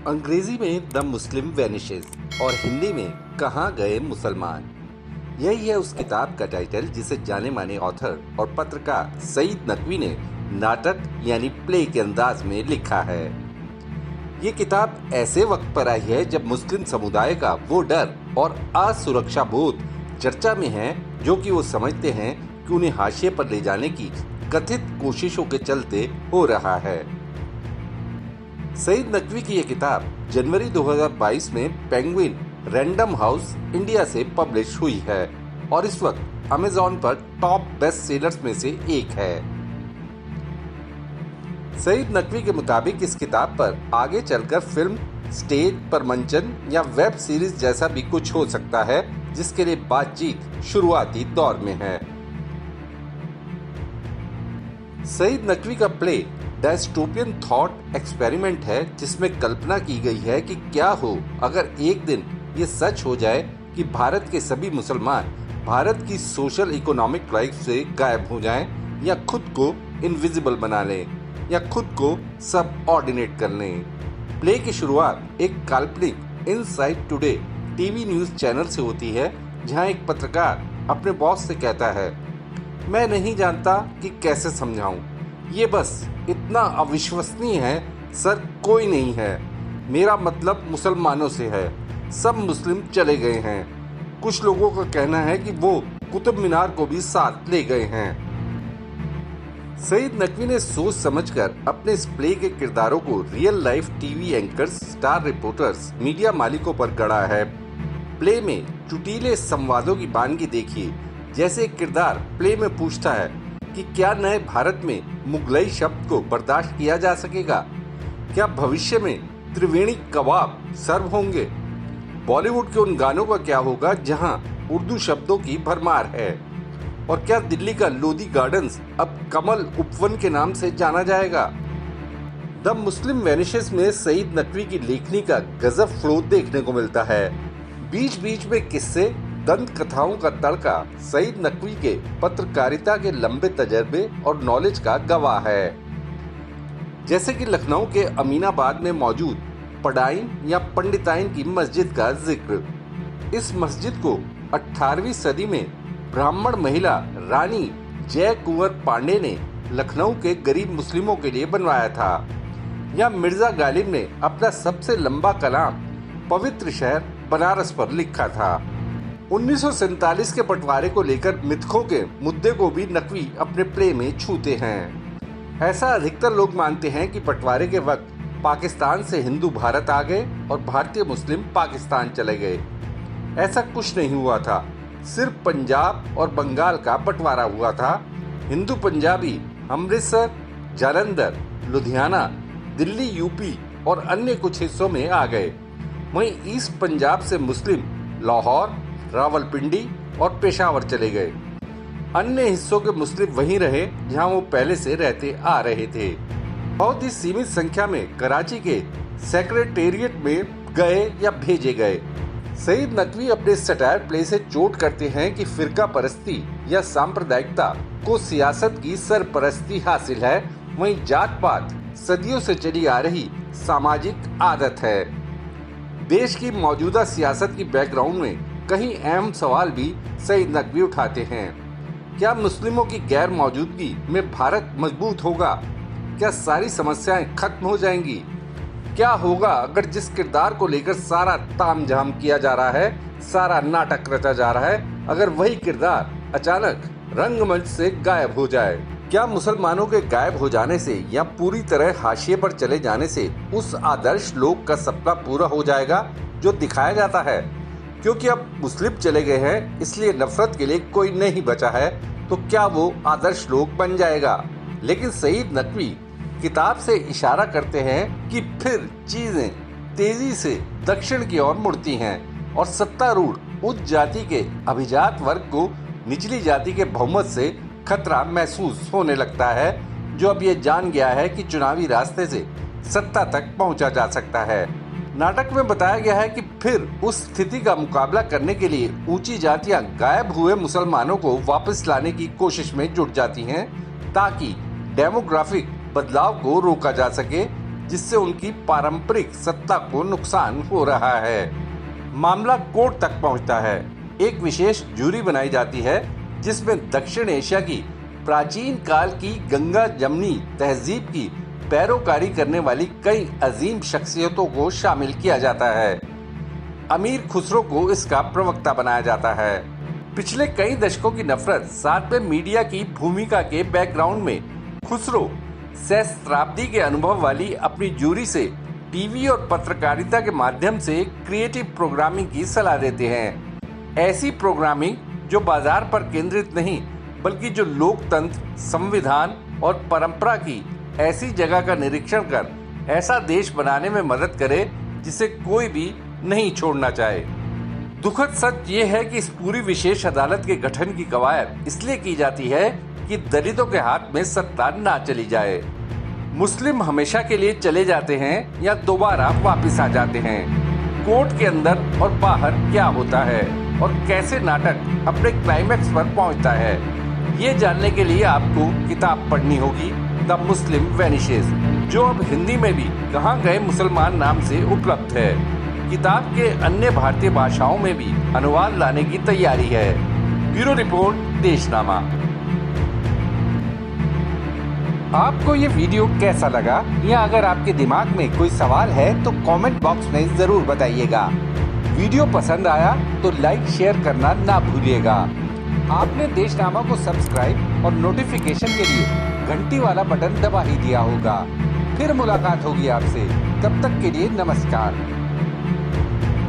अंग्रेजी में the Muslim vanishes और हिंदी में कहाँ गए मुसलमान। यही है उस किताब का टाइटल जिसे जाने माने ऑथर और पत्रकार सईद नकवी ने नाटक यानी प्ले के अंदाज में लिखा है। ये किताब ऐसे वक्त पर आई है जब मुस्लिम समुदाय का वो डर और असुरक्षा बोध चर्चा में है जो कि वो समझते हैं कि उन्हें हाशिए पर ले जाने की कथित कोशिशों के चलते हो रहा है। सईद नकवी की यह किताब जनवरी 2022 में पेंगुइन रैंडम हाउस इंडिया से पब्लिश हुई है और इस वक्त अमेज़न पर टॉप बेस्ट सेलर्स में से एक है। सईद नकवी के मुताबिक इस किताब पर आगे चलकर फिल्म, स्टेज पर मंचन या वेब सीरीज जैसा भी कुछ हो सकता है, जिसके लिए बातचीत शुरुआती दौर में है। सईद नकवी का प्ले डायस्टोपियन थॉट एक्सपेरिमेंट है, जिसमें कल्पना की गई है कि क्या हो अगर एक दिन ये सच हो जाए कि भारत के सभी मुसलमान भारत की सोशल इकोनॉमिक लाइफ से गायब हो जाएं या खुद को इनविजिबल बना लें या खुद को सब ऑर्डिनेट कर लें। प्ले की शुरुआत एक काल्पनिक inside today TV news channel से होती है, जहां एक पत्रकार अपने बॉस से कहता है, मैं नहीं जानता कि कैसे समझाऊं, ये बस इतना अविश्वसनीय है सर, कोई नहीं है। मेरा मतलब मुसलमानों से है, सब मुस्लिम चले गए हैं। कुछ लोगों का कहना है कि वो कुतुब मीनार को भी साथ ले गए हैं। सईद नकवी ने सोच समझकर अपने इस प्ले के किरदारों को real life TV anchors, star reporters, media मालिकों पर गढ़ा है। प्ले में चुटीले संवादों की वानगी देखिए, जैसे एक किरदार प्ले में पूछता है कि क्या नए भारत में मुगलई शब्द को बर्दाश्त किया जा सकेगा? क्या भविष्य में त्रिवेणी कबाब सर्व होंगे? बॉलीवुड के उन गानों का क्या होगा जहां उर्दू शब्दों की भरमार है? और क्या दिल्ली का लोधी गार्डन्स अब कमल उपवन के नाम से जाना जाएगा? द मुस्लिम वैनिशेस में सईद नकवी की लेखनी का गजब फ्लो देखने को मिलता है। बीच बीच में किस्से, दंत कथाओं का तड़का सईद नकवी के पत्रकारिता के लंबे तजर्बे और नॉलेज का गवाह है। जैसे कि लखनऊ के अमीनाबाद में मौजूद पडाइन या पंडिताइन की मस्जिद का जिक्र। इस मस्जिद को 18वीं सदी में ब्राह्मण महिला रानी जय कुंवर पांडे ने लखनऊ के गरीब मुस्लिमों के लिए बनवाया था। या मिर्जा गालिब ने अपना सबसे लंबा कलाम पवित्र शहर बनारस पर लिखा था। 1947 के बंटवारे को लेकर मिथकों के मुद्दे को भी नकवी अपने प्ले में छूते हैं। ऐसा अधिकतर लोग मानते हैं कि बंटवारे के वक्त पाकिस्तान से हिंदू भारत आ गए और भारतीय मुस्लिम पाकिस्तान चले गए। ऐसा कुछ नहीं हुआ था, सिर्फ पंजाब और बंगाल का बंटवारा हुआ था। हिंदू पंजाबी अमृतसर, जालंधर, लुधियाना, दिल्ली, यूपी और अन्य कुछ हिस्सों में आ गए। वहीं ईस्ट पंजाब से मुस्लिम लाहौर, रावलपिंडी और पेशावर चले गए। अन्य हिस्सों के मुस्लिम वहीं रहे जहां वो पहले से रहते आ रहे थे। बहुत ही सीमित संख्या में कराची के सेक्रेटेरिएट में गए या भेजे गए। सईद नकवी अपने सटायर प्ले से चोट करते हैं कि फिरका परस्ती या सांप्रदायिकता को सियासत की सरपरस्ती हासिल है, वहीं जात पात सदियों से चली आ रही सामाजिक आदत है। देश की मौजूदा सियासत की बैकग्राउंड में कई अहम सवाल भी सईद नकवी उठाते हैं। क्या मुस्लिमों की गैर मौजूदगी में भारत मजबूत होगा? क्या सारी समस्याएं खत्म हो जाएंगी? क्या होगा अगर जिस किरदार को लेकर सारा तामझाम किया जा रहा है, सारा नाटक रचा जा रहा है, अगर वही किरदार अचानक रंगमंच से गायब हो जाए? क्या मुसलमानों के गायब हो जाने से या पूरी तरह हाशिए पर चले जाने से उस आदर्श लोक का सपना पूरा हो जाएगा जो दिखाया जाता है? क्योंकि अब मुस्लिम चले गए हैं, इसलिए नफरत के लिए कोई नहीं बचा है, तो क्या वो आदर्श लोक बन जाएगा? लेकिन सईद नकवी किताब से इशारा करते हैं कि फिर चीजें तेजी से दक्षिण की ओर मुड़ती हैं और सत्तारूढ़ उच्च जाति के अभिजात वर्ग को निचली जाति के बहुमत से खतरा महसूस होने लगता है, जो अब ये जान गया है कि चुनावी रास्ते से सत्ता तक पहुंचा जा सकता है। नाटक में बताया गया है कि फिर उस स्थिति का मुकाबला करने के लिए ऊंची जातियां गायब हुए मुसलमानों को वापस लाने की कोशिश में जुट जाती हैं, ताकि डेमोग्राफिक बदलाव को रोका जा सके, जिससे उनकी पारंपरिक सत्ता को नुकसान हो रहा है। मामला कोर्ट तक पहुंचता है। एक विशेष जूरी बनाई जाती है जिसमें दक्षिण एशिया की प्राचीन काल की गंगा जमनी तहजीब की पैरोकारी करने वाली कई अजीम शख्सियतों को शामिल किया जाता है। अमीर खुसरो को इसका प्रवक्ता बनाया जाता है। पिछले कई दशकों की नफरत साथ में मीडिया की भूमिका के बैकग्राउंड में खुसरो सहस्त्राब्दी के अनुभव वाली अपनी जूरी से टीवी और पत्रकारिता के माध्यम से क्रिएटिव प्रोग्रामिंग की सलाह देते हैं। ऐसी प्रोग्रामिंग जो बाजार पर केंद्रित नहीं बल्कि जो लोकतंत्र, संविधान और परंपरा की ऐसी जगह का निरीक्षण कर ऐसा देश बनाने में मदद करे जिसे कोई भी नहीं छोड़ना चाहे। दुखद सच ये है कि इस पूरी विशेष अदालत के गठन की कवायद इसलिए की जाती है कि दलितों के हाथ में सत्ता ना चली जाए। मुस्लिम हमेशा के लिए चले जाते हैं या दोबारा वापस आ जाते हैं। कोर्ट के अंदर और बाहर क्या होता है और कैसे नाटक अपने क्लाइमैक्स पर पहुंचता है, ये जानने के लिए आपको किताब पढ़नी होगी द मुस्लिम वैनिशेस, जो अब हिंदी में भी कहाँ गए मुसलमान नाम से उपलब्ध है। किताब के अन्य भारतीय भाषाओं में भी अनुवाद लाने की तैयारी है। Bureau report, Deshnama. आपको ये वीडियो कैसा लगा या अगर आपके दिमाग में कोई सवाल है तो कमेंट बॉक्स में जरूर बताइएगा। वीडियो पसंद आया तो लाइक शेयर करना ना भूलिएगा। आपने देशनामा को सब्सक्राइब और नोटिफिकेशन के लिए घंटी वाला बटन दबा ही दिया होगा। फिर मुलाकात होगी आपसे, तब तक के लिए नमस्कार।